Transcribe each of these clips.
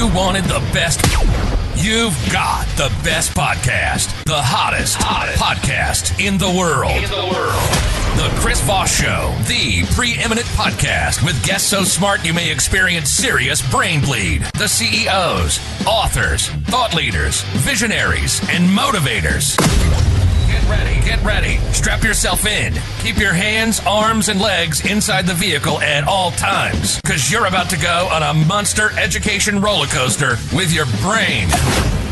you wanted the best, you've got the best podcast. The hottest podcast in the world. The Chris Voss Show, the preeminent podcast with guests so smart you may experience serious brain bleed. The CEOs, authors, thought leaders, visionaries, and motivators. Get ready. Strap yourself in. Keep your hands, arms, and legs inside the vehicle at all times, because you're about to go on a monster education roller coaster with your brain.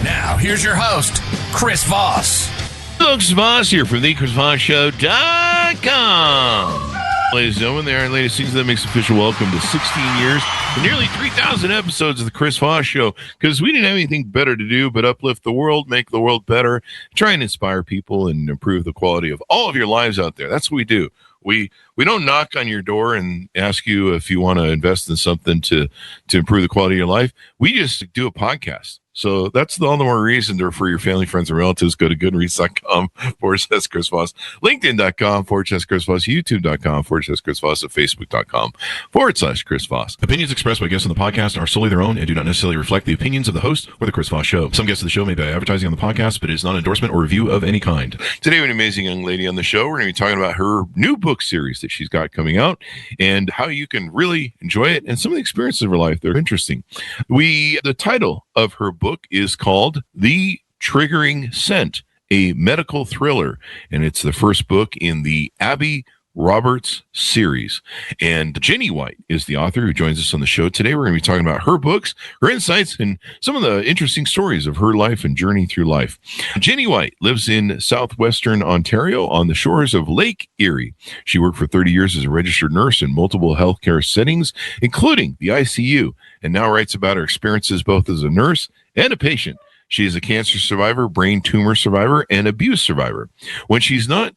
Now, here's your host, Chris Voss. Folks, Voss here from thechrisvossshow.com. Ladies and gentlemen, the Iron Lady sings that makes official welcome to 16 years and nearly 3,000 episodes of the Chris Voss Show, because we didn't have anything better to do but uplift the world, make the world better, try and inspire people and improve the quality of all of your lives out there. That's what we do. We don't knock on your door and ask you if you want to invest in something to improve the quality of your life. We just do a podcast. So that's all the more reason to refer your family, friends, and relatives. Go to goodreads.com/Chris Voss, LinkedIn.com/Chris Voss, YouTube.com/Chris Voss, and Facebook.com/Chris Voss. Opinions expressed by guests on the podcast are solely their own and do not necessarily reflect the opinions of the host or the Chris Voss Show. Some guests of the show may be advertising on the podcast, but it is not an endorsement or review of any kind. Today, we have an amazing young lady on the show. We're going to be talking about her new book series that she's got coming out and how you can really enjoy it and some of the experiences of her life that are interesting. The title of her book is called The Triggering Scent, a medical thriller, and it's the first book in the Abbey Roberts series. And Jenny White is the author who joins us on the show today. We're going to be talking about her books, her insights, and some of the interesting stories of her life and journey through life. Jenny White lives in southwestern Ontario on the shores of Lake Erie. She worked for 30 years as a registered nurse in multiple healthcare settings, including the ICU, and now writes about her experiences both as a nurse and a patient. She is a cancer survivor, brain tumor survivor, and abuse survivor. When she's not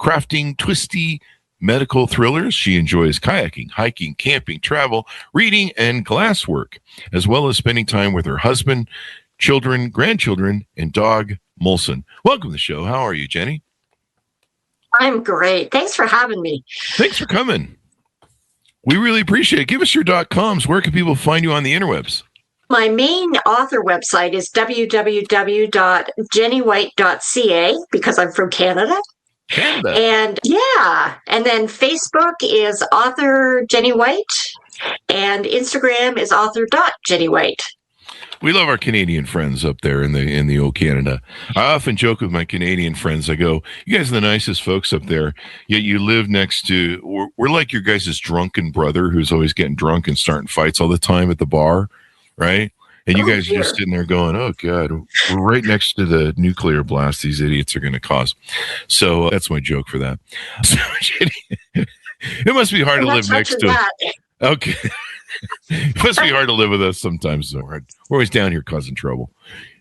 crafting twisty medical thrillers, she enjoys kayaking, hiking, camping, travel, reading, and glasswork, as well as spending time with her husband, children, grandchildren, and dog, Molson. Welcome to the show. How are you, Jenny? I'm great. Thanks for having me. Thanks for coming. We really appreciate it. Give us your .coms. Where can people find you on the interwebs? My main author website is www.jennywhite.ca, because I'm from Canada. And then Facebook is author Jenny White, and Instagram is author.jennywhite. We love our Canadian friends up there in the old Canada. I often joke with my Canadian friends. I go, you guys are the nicest folks up there, yet you live next to, we're like your guys' drunken brother who's always getting drunk and starting fights all the time at the bar, right? And you guys are just sitting there going, oh, God, we're right next to the nuclear blast these idiots are going to cause. So that's my joke for that. So, it must be hard to live next to. Okay. It must be hard to live with us sometimes. We're always down here causing trouble.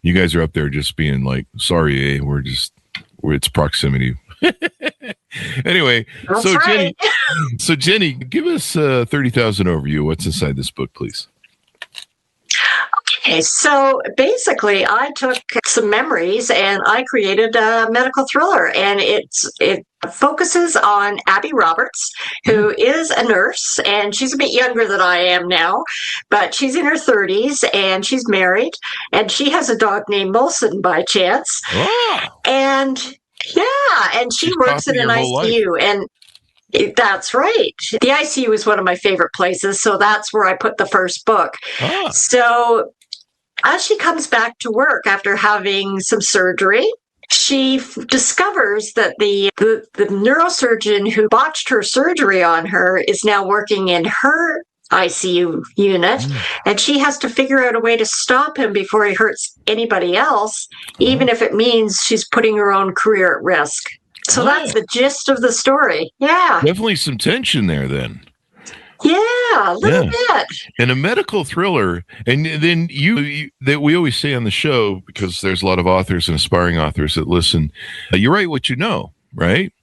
You guys are up there just being like, sorry, it's proximity. Anyway, that's right. Jenny, give us 30,000 overview. What's inside this book, please? Okay, so basically I took some memories and I created a medical thriller, and it focuses on Abbey Roberts, who is a nurse, and she's a bit younger than I am now, but she's in her 30s and she's married, and she has a dog named Molson by chance. Oh. And she works in an ICU, and that's right. The ICU is one of my favorite places, so that's where I put the first book. Ah. So as she comes back to work after having some surgery, she discovers that the neurosurgeon who botched her surgery on her is now working in her ICU unit, and she has to figure out a way to stop him before he hurts anybody else, even if it means she's putting her own career at risk. So that's the gist of the story. Yeah. Definitely some tension there then. Yeah, a little bit. And a medical thriller. And then you that we always say on the show, because there's a lot of authors and aspiring authors that listen, you write what you know, right?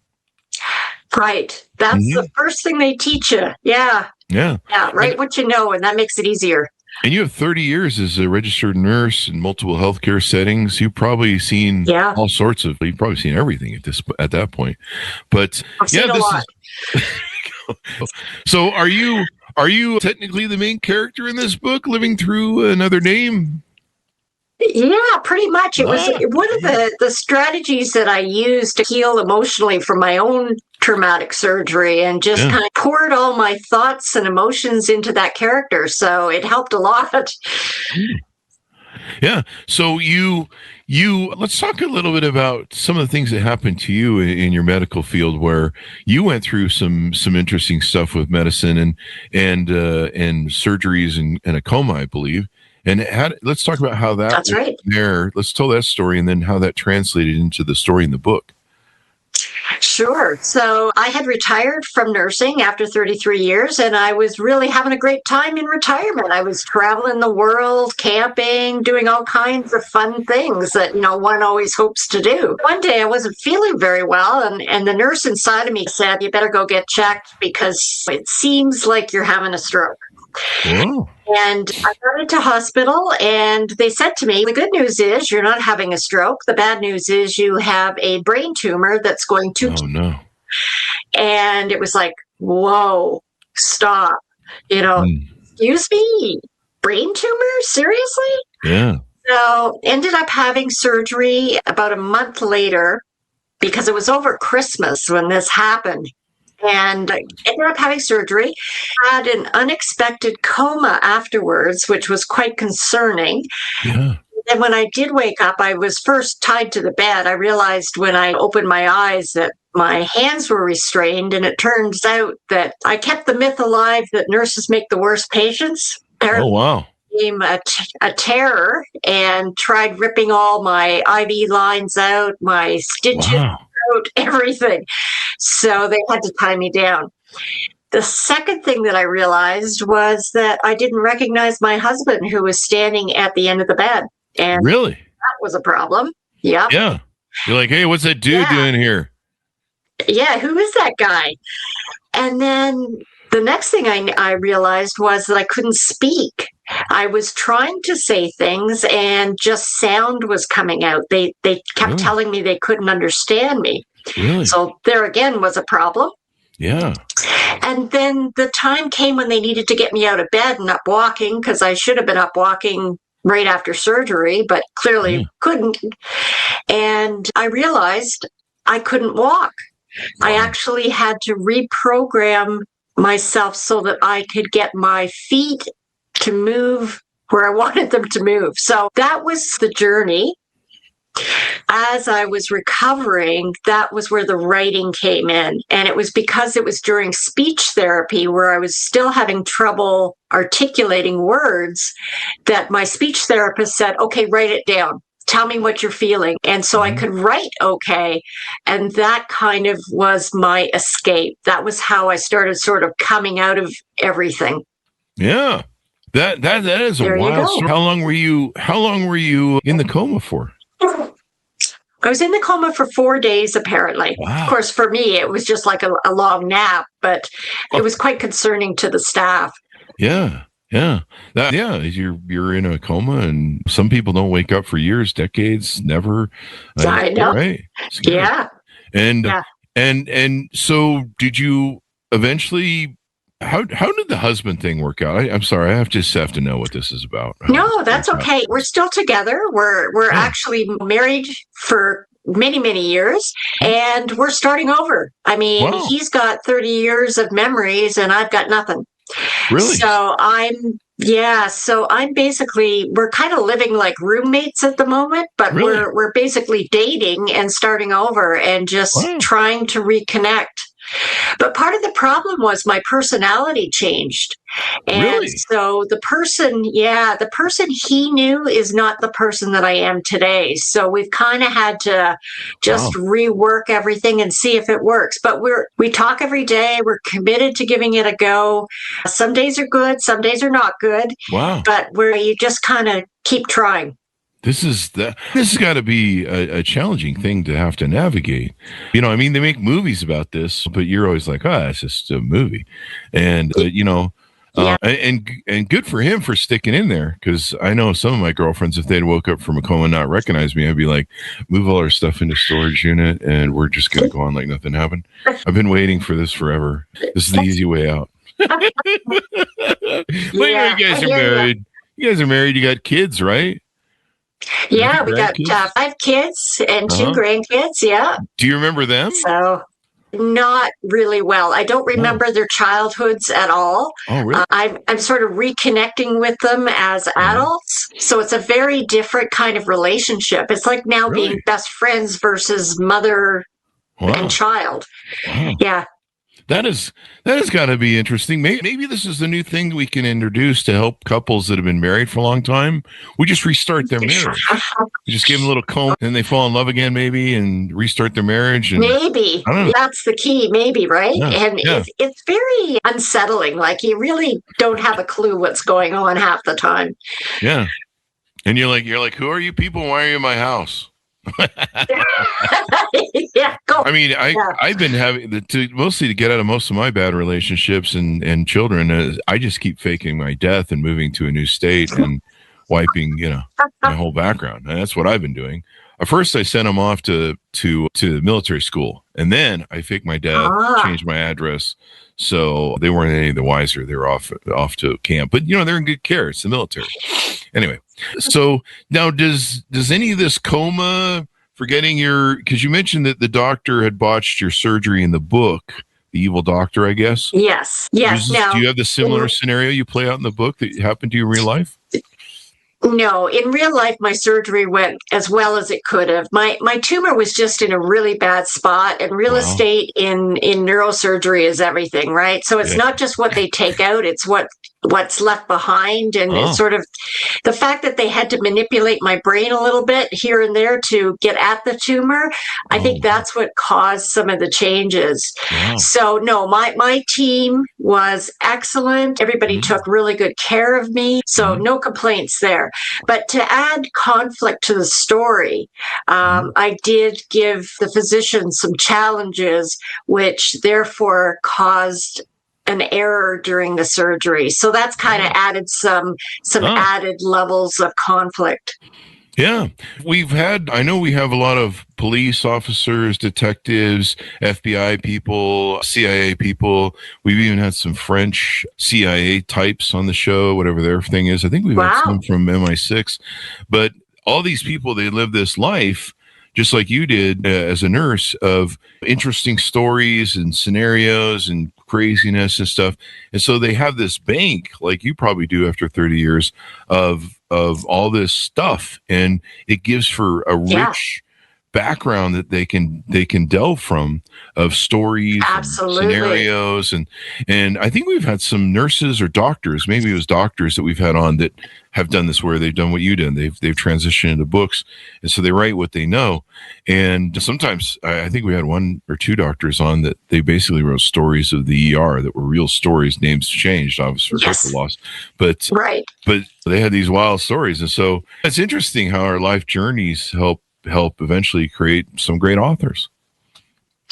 Right. That's the first thing they teach you. Yeah. Yeah. Yeah. Write what you know, and that makes it easier. And you have 30 years as a registered nurse in multiple healthcare settings. You've probably seen all sorts of, you've probably seen everything at that point. But I've seen a lot. So are you are you technically the main character in this book, living through another name? Yeah, pretty much. It was one of the strategies that I used to heal emotionally from my own traumatic surgery, and just kind of poured all my thoughts and emotions into that character. So it helped a lot. Yeah. So let's talk a little bit about some of the things that happened to you in your medical field, where you went through some interesting stuff with medicine and surgeries and a coma, I believe. And let's talk about how that's right there. Let's tell that story, and then how that translated into the story in the book. Sure. So I had retired from nursing after 33 years, and I was really having a great time in retirement. I was traveling the world, camping, doing all kinds of fun things that, one always hopes to do. One day I wasn't feeling very well, and the nurse inside of me said, "You better go get checked because it seems like you're having a stroke." Oh. And I got into hospital, and they said to me, "The good news is you're not having a stroke. The bad news is you have a brain tumor that's going to..." Oh, no. And it was like, whoa, stop. Excuse me? Brain tumor? Seriously? Yeah. So ended up having surgery about a month later, because it was over Christmas when this happened. And I ended up having surgery, had an unexpected coma afterwards, which was quite concerning. Yeah. And when I did wake up, I was first tied to the bed. I realized when I opened my eyes that my hands were restrained, and it turns out that I kept the myth alive that nurses make the worst patients. Oh, wow. Became a terror, and tried ripping all my IV lines out, my stitches. Wow. Everything. So they had to tie me down. The second thing that I realized was that I didn't recognize my husband, who was standing at the end of the bed. And really? That was a problem. Yeah. Yeah. You're like, "Hey, what's that dude doing here?" Yeah. Who is that guy? And then the next thing I realized was that I couldn't speak. I was trying to say things, and just sound was coming out. They kept telling me they couldn't understand me. Really? So there again was a problem. Yeah. And then the time came when they needed to get me out of bed and up walking, because I should have been up walking right after surgery, but clearly couldn't. And I realized I couldn't walk. I actually had to reprogram myself so that I could get my feet to move where I wanted them to move. So that was the journey. As I was recovering, that was where the writing came in. And it was because it was during speech therapy, where I was still having trouble articulating words, that my speech therapist said, "Okay, write it down. Tell me what you're feeling." And so I could write okay. And that kind of was my escape. That was how I started sort of coming out of everything. Yeah. That is a wild story. How long were you in the coma for? I was in the coma for 4 days, apparently. Wow. Of course, for me, it was just like a long nap, but it was quite concerning to the staff. Yeah. Yeah. You're in a coma, and some people don't wake up for years, decades, never. I know. Right. Yeah. And so did you eventually, how did the husband thing work out? I'm sorry, I just have to know what this is about. No, that's okay. We're still together. We're actually married for many, many years, and we're starting over. I mean, he's got 30 years of memories, and I've got nothing. Really? So I'm basically, we're kind of living like roommates at the moment, but we're basically dating and starting over and just trying to reconnect. But part of the problem was my personality changed. And so the person he knew is not the person that I am today. So we've kind of had to just rework everything and see if it works. But we talk every day. We're committed to giving it a go. Some days are good, some days are not good. Wow. But you just kind of keep trying. This has got to be a challenging thing to have to navigate. They make movies about this, but you're always like, it's just a movie. And, and good for him for sticking in there. Cause I know some of my girlfriends, if they'd woke up from a coma and not recognize me, I'd be like, move all our stuff into storage unit and we're just going to go on like nothing happened. I've been waiting for this forever. This is the easy way out. Well, you guys are married. You guys are married. You got kids, right? Yeah, we got 5 kids and 2 grandkids. Yeah. Do you remember them? So, not really well. I don't remember their childhoods at all. Oh, really? I'm sort of reconnecting with them as adults. So it's a very different kind of relationship. It's like now being best friends versus mother and child. Wow. Yeah. That has got to be interesting. Maybe this is the new thing that we can introduce to help couples that have been married for a long time. We just restart their marriage. We just give them a little comb, and they fall in love again, maybe, and restart their marriage. And maybe that's the key. Maybe, right? Yeah. And it's very unsettling. Like you really don't have a clue what's going on half the time. Yeah, and you're like, who are you people? Why are you in my house? Yeah, go. I mean, I've been having mostly to get out of most of my bad relationships and children. I just keep faking my death and moving to a new state and wiping, my whole background. And that's what I've been doing. At first, I sent them off to military school, and then I faked my death, changed my address, so they weren't any the wiser. They were off to camp, but they're in good care. It's the military. Anyway, so now does any of this coma, forgetting because you mentioned that the doctor had botched your surgery in the book, The Evil Doctor, I guess? Yes. Do you have the similar scenario you play out in the book that happened to you in real life? No, in real life, my surgery went as well as it could have. My tumor was just in a really bad spot, and real estate in neurosurgery is everything, right? So it's not just what they take out; it's what's left behind, and it's sort of the fact that they had to manipulate my brain a little bit here and there to get at the tumor. I think that's what caused some of the changes. Wow. So no, my team was excellent. Everybody took really good care of me, so no complaints there. But to add conflict to the story, I did give the physician some challenges, which therefore caused an error during the surgery. So that's kind of added some added levels of conflict. Yeah. I know we have a lot of police officers, detectives, FBI people, CIA people. We've even had some French CIA types on the show, whatever their thing is. I think we've had some from MI6. But all these people, they live this life just like you did as a nurse, of interesting stories and scenarios and craziness and stuff. And so they have this bank, like you probably do after 30 years, of all this stuff, and it gives for a rich background that they can delve from, of stories and scenarios. And I think we've had some nurses or doctors, maybe it was doctors that we've had on, that have done this, where they've done what you did. They've transitioned into books, and so they write what they know. And sometimes I think we had 1 or 2 doctors on that they basically wrote stories of the ER that were real stories, names changed obviously for paper loss, but they had these wild stories. And so it's interesting how our life journeys help eventually create some great authors.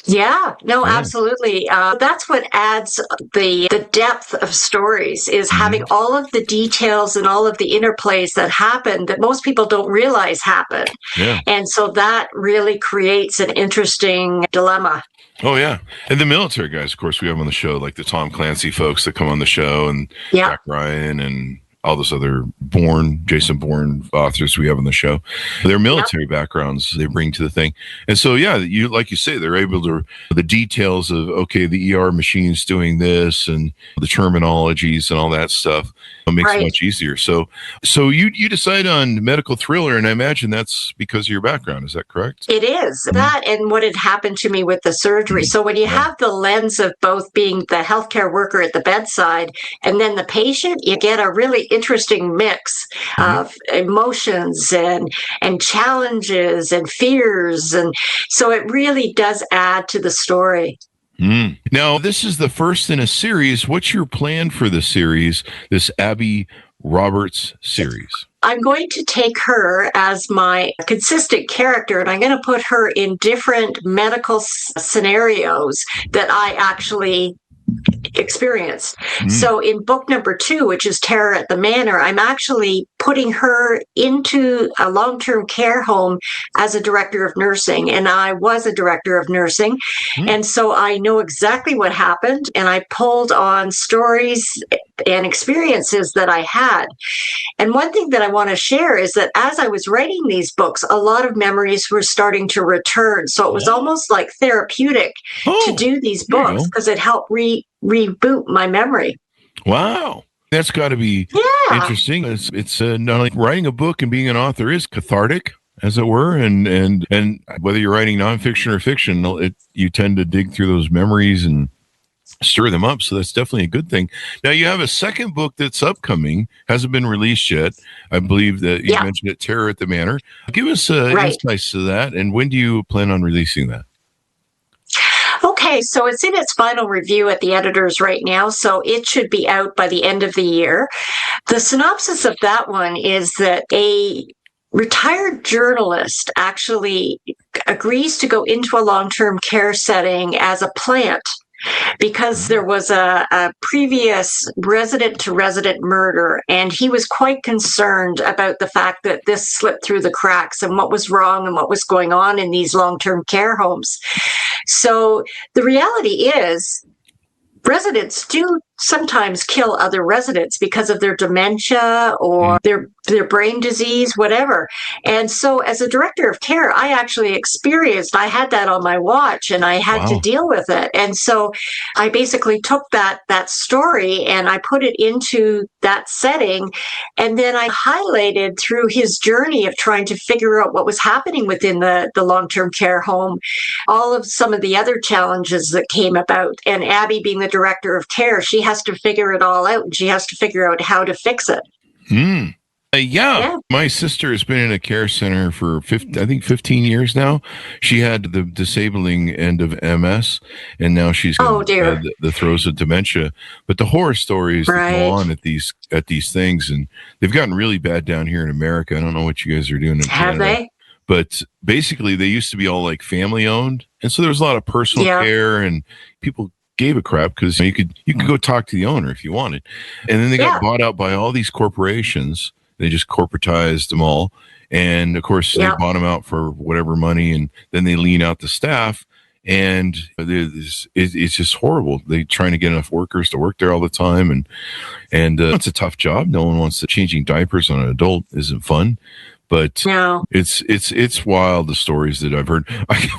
Yeah, no, absolutely. That's what adds the depth of stories, is having all of the details and all of the interplays that happen that most people don't realize happen. Yeah. And so that really creates an interesting dilemma. Oh, yeah. And the military guys, of course, we have on the show, like the Tom Clancy folks that come on the show, and Jack Ryan and all those other Jason Bourne authors we have on the show. Their military backgrounds they bring to the thing. And so, you like you say, they're able to, the details of, okay, the ER machine's doing this, and the terminologies and all that stuff makes it much easier. So you decide on medical thriller, and I imagine that's because of your background. Is that correct? It is. That and what had happened to me with the surgery. So when you have the lens of both being the healthcare worker at the bedside and then the patient, you get a really interesting mix of emotions and challenges and fears. And so it really does add to the story. Now, this is the first in a series. What's your plan for the series, this Abbey Roberts series? I'm going to take her as my consistent character, and I'm going to put her in different medical scenarios that I actually experienced. So in book number 2, which is Terror at the Manor, I'm actually putting her into a long-term care home as a director of nursing. And I was a director of nursing. And so I know exactly what happened. And I pulled on stories and experiences that I had. And one thing that I want to share is that as I was writing these books, a lot of memories were starting to return. So it was almost like therapeutic to do these books because it helped reboot my memory. Wow. That's got to be interesting. It's not only writing a book and being an author is cathartic, as it were, and whether you're writing nonfiction or fiction, you tend to dig through those memories and stir them up. So that's definitely a good thing. Now you have a second book that's upcoming, hasn't been released yet. I believe that you mentioned it, Terror at the Manor. Give us insights to that, and when do you plan on releasing that? Okay, so it's in its final review at the editors right now, so it should be out by the end of the year. The synopsis of that one is that a retired journalist actually agrees to go into a long-term care setting as a plant because there was a previous resident-to-resident murder, and he was quite concerned about the fact that this slipped through the cracks and what was wrong and what was going on in these long-term care homes. So the reality is residents do sometimes kill other residents because of their dementia or their brain disease, whatever. And so as a director of care, I actually I had that on my watch and I had to deal with it. And so I basically took that story and I put it into that setting. And then I highlighted through his journey of trying to figure out what was happening within the long-term care home, all of some of the other challenges that came about. And Abbey, being the director of care, she has to figure it all out and she has to figure out how to fix it. My sister has been in a care center for 15 years now. She had the disabling end of MS, and now she's the throes of dementia. But the horror stories that go on at these things, and they've gotten really bad down here in America. I don't know what you guys are doing in Canada. Have they? But basically, they used to be all like family owned, and so there was a lot of personal care, and people gave a crap because you could go talk to the owner if you wanted. And then they got bought out by all these corporations. They just corporatized them all. And of course, they bought them out for whatever money, and then they lean out the staff. And it's just horrible. They're trying to get enough workers to work there all the time. And it's a tough job. No one wants to. Changing diapers on an adult isn't fun. But it's wild, the stories that I've heard. I could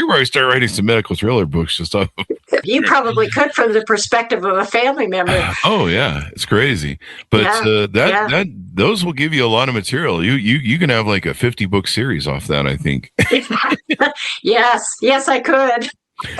probably start writing some medical thriller books and stuff. You probably could from the perspective of a family member. Oh yeah, it's crazy. But those will give you a lot of material. You can have like a 50-book series off that, I think. Yes, I could.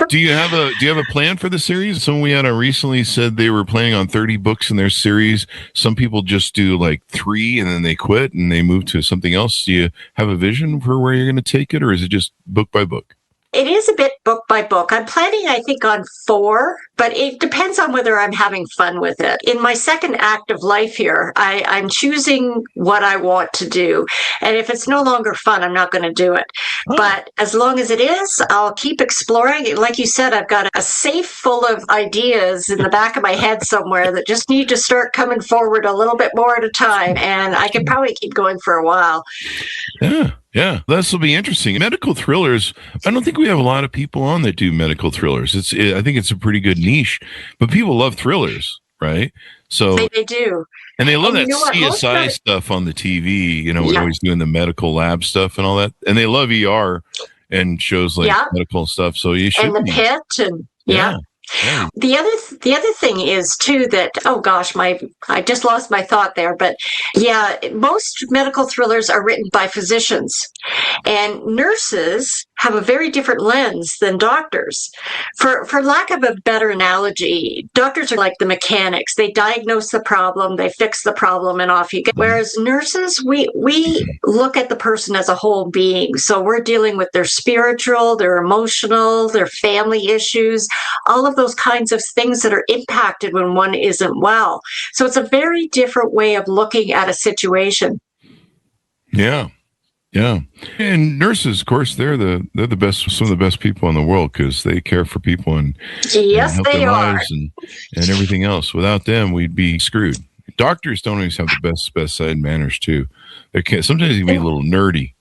Do you have a plan for the series? Someone we had on recently said they were planning on 30 books in their series. Some people just do like 3 and then they quit and they move to something else. Do you have a vision for where you're going to take it, or is it just book by book? It is a bit book by book. I'm planning, I think, on 4, but it depends on whether I'm having fun with it. In my second act of life here, I'm choosing what I want to do. And if it's no longer fun, I'm not going to do it. But as long as it is, I'll keep exploring. Like you said, I've got a safe full of ideas in the back of my head somewhere that just need to start coming forward a little bit more at a time. And I can probably keep going for a while. Yeah, this will be interesting. Medical thrillers, I don't think we have a lot of people on that do medical thrillers. I think it's a pretty good niche, but people love thrillers, right? So they do. And they love that CSI stuff on the TV, we're always doing the medical lab stuff and all that. And they love ER and shows like medical stuff. So you should. And the pit and Yeah. The other thing is too that I just lost my thought there, but most medical thrillers are written by physicians, and nurses have a very different lens than doctors. For lack of a better analogy, doctors are like the mechanics. They diagnose the problem, they fix the problem, and off you go. Whereas nurses, we look at the person as a whole being. So we're dealing with their spiritual, their emotional, their family issues, all of those kinds of things that are impacted when one isn't well. So it's a very different way of looking at a situation. Yeah. And nurses, of course, they're the best, some of the best people in the world because they care for people and help their lives and everything else. Without them, we'd be screwed. Doctors don't always have the best bedside manners too. Sometimes they can be a little nerdy.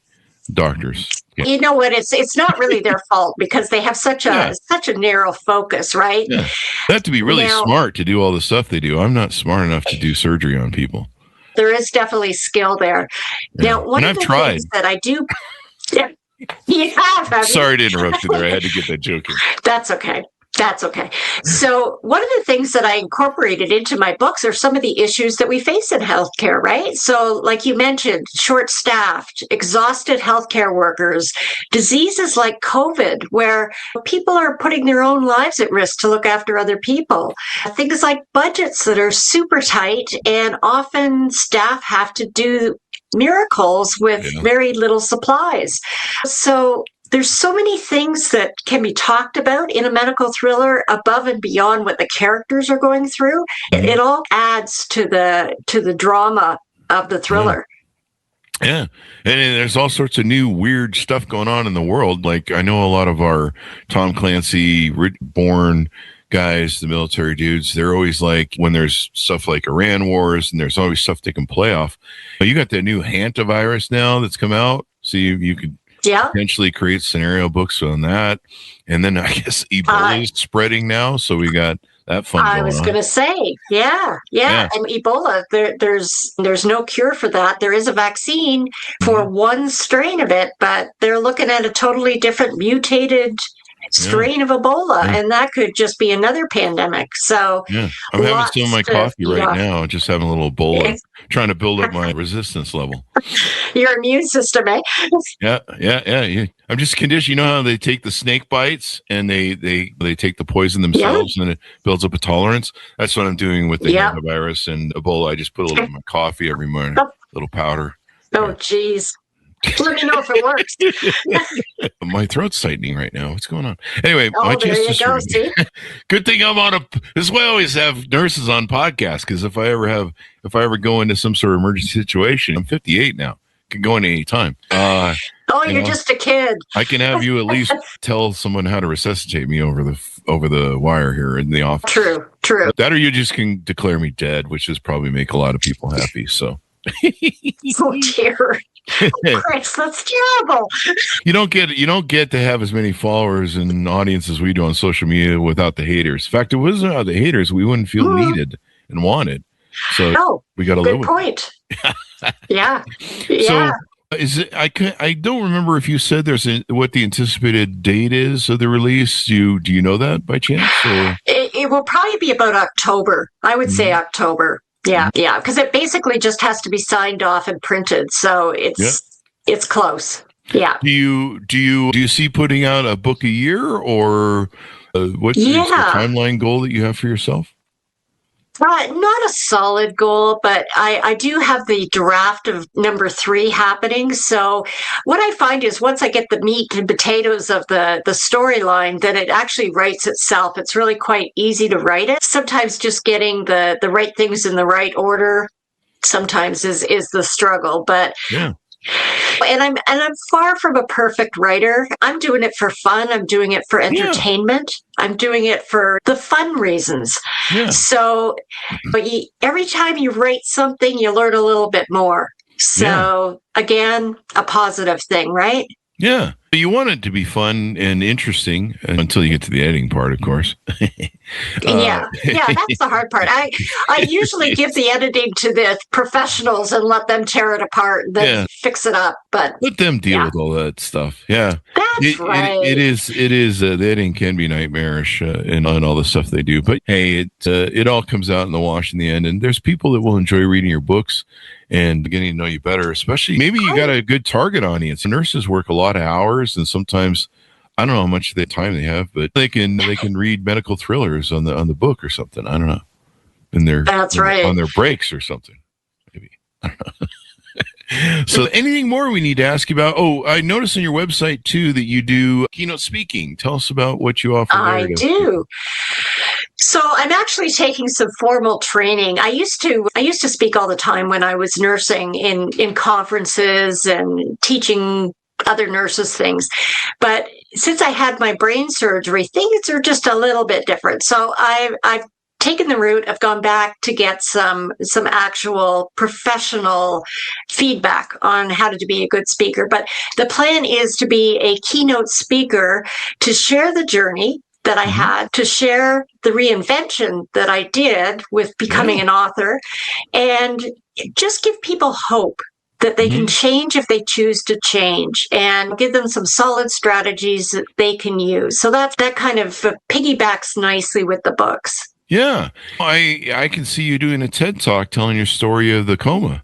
Doctors. Yeah. You know what? It's not really their fault because they have such a narrow focus, right? Yeah. They have to be really smart to do all the stuff they do. I'm not smart enough to do surgery on people. There is definitely skill there. Yeah. Now, one of the things that I do. You have. Sorry to interrupt you there. I had to get that joke in. That's okay. That's okay. So one of the things that I incorporated into my books are some of the issues that we face in healthcare, right? So like you mentioned, short-staffed, exhausted healthcare workers, diseases like COVID, where people are putting their own lives at risk to look after other people. Things like budgets that are super tight, and often staff have to do miracles with very little supplies. So there's so many things that can be talked about in a medical thriller above and beyond what the characters are going through. It all adds to the drama of the thriller. Yeah. And there's all sorts of new weird stuff going on in the world. Like I know a lot of our Tom Clancy born guys, the military dudes, they're always like, when there's stuff like Iran wars and there's always stuff they can play off. You got that new hantavirus now that's come out. So you could potentially create scenario books on that. And then I guess Ebola is spreading now. So we got that fun going on. I was going to say, yeah. And Ebola, there's no cure for that. There is a vaccine for one strain of it, but they're looking at a totally different mutated strain of Ebola, and that could just be another pandemic. So I'm having some of my coffee right now, just having a little Ebola, trying to build up my resistance level. Your immune system, eh? Yeah. I'm just conditioned. You know how they take the snake bites and they take the poison themselves and it builds up a tolerance? That's what I'm doing with the hantavirus and Ebola. I just put a little in my coffee every morning, a little powder. Oh, geez. Let me know if it works. My throat's tightening right now. What's going on? Anyway, my chest is good thing I'm on this is why I always have nurses on podcasts, because if I ever go into some sort of emergency situation, I'm 58 now. Can go in any time. You're just a kid. I can have you at least tell someone how to resuscitate me over the wire here in the office. True. That, or you just can declare me dead, which is probably make a lot of people happy. So. Oh dear. Chris, that's terrible. You don't get to have as many followers and audience as we do on social media without the haters. In fact, if it wasn't the haters, we wouldn't feel needed and wanted. So we got to live with point. Yeah. So is it? I don't remember if you said what the anticipated date is of the release. Do you know that by chance? Or? It will probably be about October. I would say October. Yeah, because it basically just has to be signed off and printed, so it's close. Yeah. Do you see putting out a book a year, or what's the timeline goal that you have for yourself? Not a solid goal, but I do have the draft of number 3 happening. So what I find is once I get the meat and potatoes of the storyline, then it actually writes itself. It's really quite easy to write it. Sometimes just getting the right things in the right order sometimes is the struggle. But and I'm far from a perfect writer. I'm doing it for fun. I'm doing it for entertainment. I'm doing it for the fun reasons. Yeah. So every time you write something, you learn a little bit more. So again, a positive thing, right? Yeah. You want it to be fun and interesting until you get to the editing part, of course. Yeah, that's the hard part. I usually give the editing to the professionals and let them tear it apart and then fix it up. But let them deal with all that stuff. Yeah, that's right. It is. The editing can be nightmarish and all the stuff they do. But hey, it all comes out in the wash in the end. And there's people that will enjoy reading your books and getting to know you better. Especially maybe you got a good target audience. Nurses work a lot of hours, and sometimes I don't know how much time they have, but they can read medical thrillers on the book or something. I don't know. On their breaks or something. Maybe. I don't know. So anything more we need to ask you about? Oh, I noticed on your website too that you do keynote speaking. Tell us about what you offer. I do. So I'm actually taking some formal training. I used to speak all the time when I was nursing in conferences and teaching other nurses things. But since I had my brain surgery, things are just a little bit different. So I've taken the route. I've gone back to get some actual professional feedback on how to be a good speaker. But the plan is to be a keynote speaker, to share the journey that I had, to share the reinvention that I did with becoming an author, and just give people hope that they can change if they choose to change, and give them some solid strategies that they can use. So that kind of piggybacks nicely with the books. Yeah. I can see you doing a TED Talk telling your story of the coma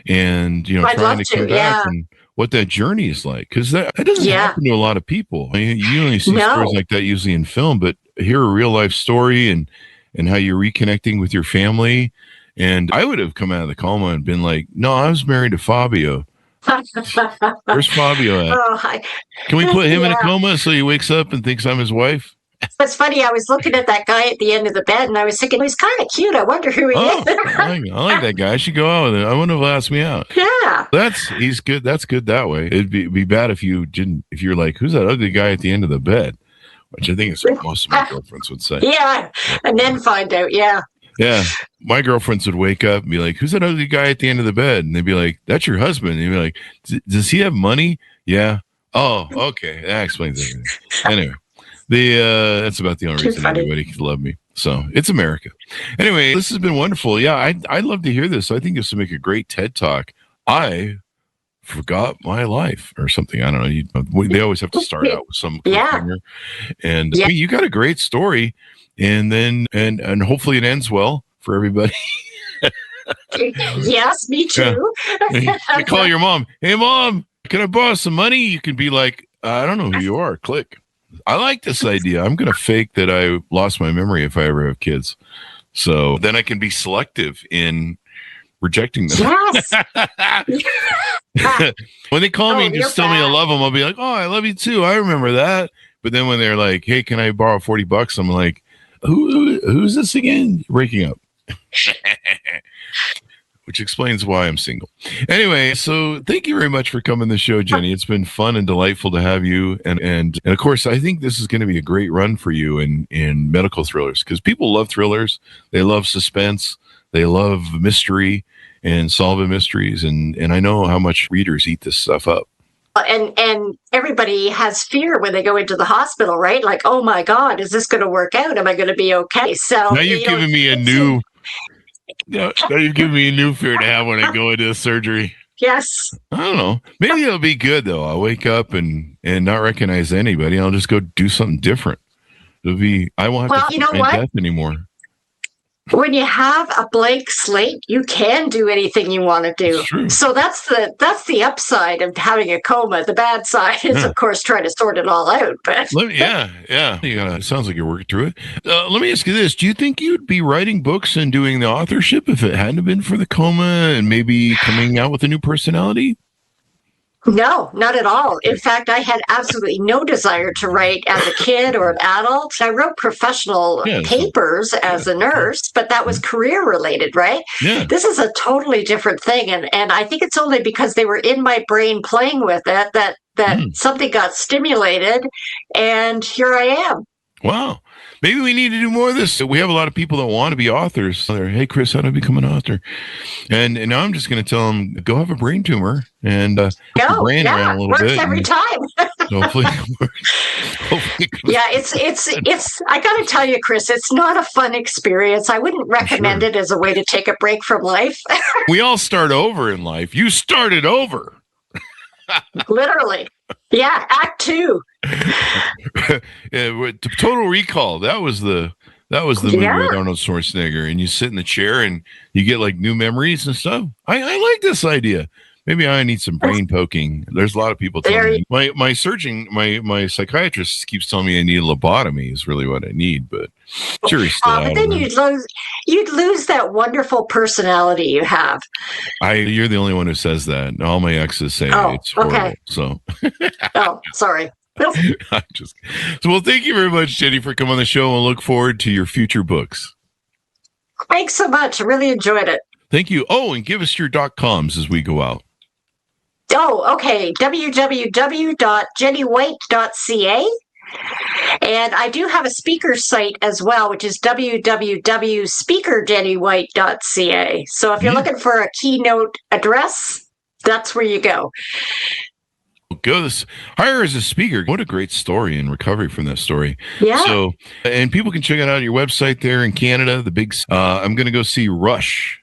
and, I'd trying love to come back and what that journey is like. Because that doesn't happen to a lot of people. I mean, you only see stories like that usually in film, but hear a real life story and how you're reconnecting with your family. And I would have come out of the coma and been like, no, I was married to Fabio. Where's Fabio at? Can we put him in a coma so he wakes up and thinks I'm his wife? It's funny. I was looking at that guy at the end of the bed, and I was thinking, he's kind of cute. I wonder who he is. I like that guy. I should go out with him. I wouldn't have asked me out. Yeah. He's good. That's good that way. It'd be bad if you didn't, if you're like, who's that ugly guy at the end of the bed? Which I think is what most of my girlfriends would say. Yeah. And then find out. Yeah. Yeah. My girlfriends would wake up and be like, who's that ugly guy at the end of the bed? And they'd be like, that's your husband. And they'd be like, does he have money? Yeah. Oh, okay. That explains everything. Anyway, that's about the only reason anybody could love me. So it's America. Anyway, this has been wonderful. Yeah, I'd love to hear this. I think this would make a great TED Talk. I forgot my life or something. I don't know. They always have to start out with some cliffhanger. And I mean, you got a great story. And then, and hopefully it ends well for everybody. Yes, me too. Yeah. You call your mom. Hey, Mom, can I borrow some money? You can be like, I don't know who you are. Click. I like this idea. I'm going to fake that I lost my memory if I ever have kids. So then I can be selective in rejecting them. Yes. When they call me and just tell me I love them, I'll be like, oh, I love you too. I remember that. But then when they're like, hey, can I borrow $40? I'm like, who's this again? Breaking up. Which explains why I'm single. Anyway, so thank you very much for coming to the show, Jenny. It's been fun and delightful to have you. And of course, I think this is going to be a great run for you in medical thrillers, because people love thrillers. They love suspense. They love mystery and solving mysteries. And I know how much readers eat this stuff up. And everybody has fear when they go into the hospital, right? Like, oh my God, is this going to work out? Am I going to be okay? So now you've given me a new. Now you've given me a new fear to have when I go into surgery. Yes. I don't know. Maybe it'll be good though. I'll wake up and not recognize anybody. I'll just go do something different. It'll be. I won't have to find death anymore. When you have a blank slate, you can do anything you want to do. So that's the upside of having a coma. The bad side is, of course, trying to sort it all out. But yeah. It sounds like you're working through it. Let me ask you this: do you think you'd be writing books and doing the authorship if it hadn't been for the coma and maybe coming out with a new personality? No, not at all. In fact, I had absolutely no desire to write as a kid or an adult. I wrote professional papers as a nurse, but that was career related, right? Yeah. This is a totally different thing. And I think it's only because they were in my brain playing with it that something got stimulated, and here I am. Wow. Maybe we need to do more of this. We have a lot of people that want to be authors. They're, hey, Chris, how do I become an author? And now I'm just going to tell them, go have a brain tumor and brain around a little works bit. Every time. hopefully yeah, it's. I got to tell you, Chris, it's not a fun experience. I wouldn't recommend it as a way to take a break from life. We all start over in life. You started over. Literally. Yeah, Act 2. Total Recall. That was the movie with Arnold Schwarzenegger, and you sit in the chair and you get like new memories and stuff. I like this idea. Maybe I need some brain poking. There's a lot of people telling me. My surgeon, my psychiatrist keeps telling me I need a lobotomy is really what I need, but jury's still out. But then you'd lose that wwonderful personality you have. You're the only one who says that. All my exes say it's horrible. Okay. So oh, sorry. Well, thank you very much, Jenny, for coming on the show, and look forward to your future books. Thanks so much. I really enjoyed it. Thank you. Oh, and give us your .coms as we go out. Oh, okay. www.jennywhite.ca. And I do have a speaker site as well, which is www.speakerjennywhite.ca. So if you're looking for a keynote address, that's where you go. Hire as a speaker. What a great story and recovery from that story. Yeah. So, and people can check it out on your website there in Canada. I'm going to go see Rush,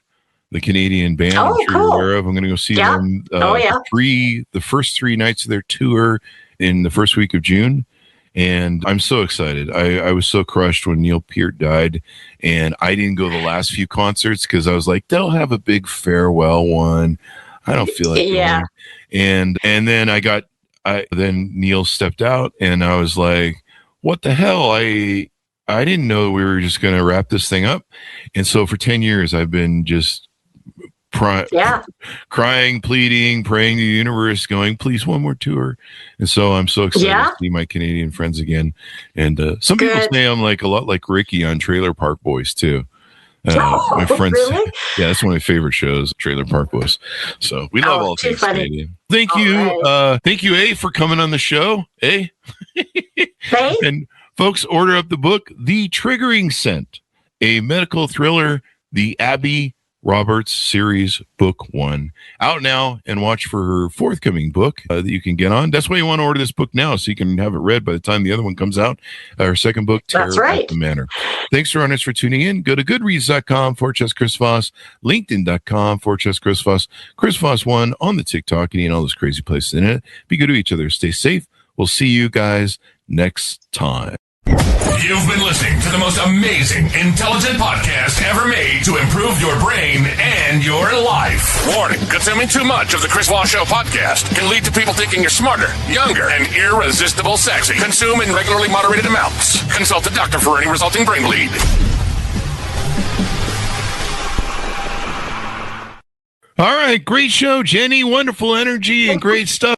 the Canadian band. Oh, I'm sure cool. you're aware of. I'm going to go see them. The first 3 nights of their tour in the first week of June. And I'm so excited. I was so crushed when Neil Peart died, and I didn't go the last few concerts because I was like, they'll have a big farewell one. I don't feel like going. And then then Neil stepped out, and I was like, what the hell? I didn't know we were just going to wrap this thing up. And so for 10 years, I've been just crying, pleading, praying to the universe, going, please, one more tour. And so I'm so excited to see my Canadian friends again. And some people say I'm like a lot like Ricky on Trailer Park Boys too. My friends, really? Yeah, that's one of my favorite shows, Trailer Park Boys. So we love all things Canadian. Thank you, A, for coming on the show. A, and folks, order up the book, The Triggering Scent, a medical thriller, the Abbey Roberts series, book 1, out now, and watch for her forthcoming book that you can get on. That's why you want to order this book now, so you can have it read by the time the other one comes out. Her second book, Terror at the Manor. Thanks to our audience for tuning in. Go to goodreads.com/Chris Voss, LinkedIn.com/Chris Voss, Chris Voss 1 on the TikTok, and all those crazy places in it. Be good to each other. Stay safe. We'll see you guys next time. You've been listening to the most amazing, intelligent podcast ever made to improve your brain and your life. Warning, consuming too much of the Chris Voss Show podcast can lead to people thinking you're smarter, younger, and irresistible sexy. Consume in regularly moderated amounts. Consult a doctor for any resulting brain bleed. All right, great show, Jenny. Wonderful energy and great stuff.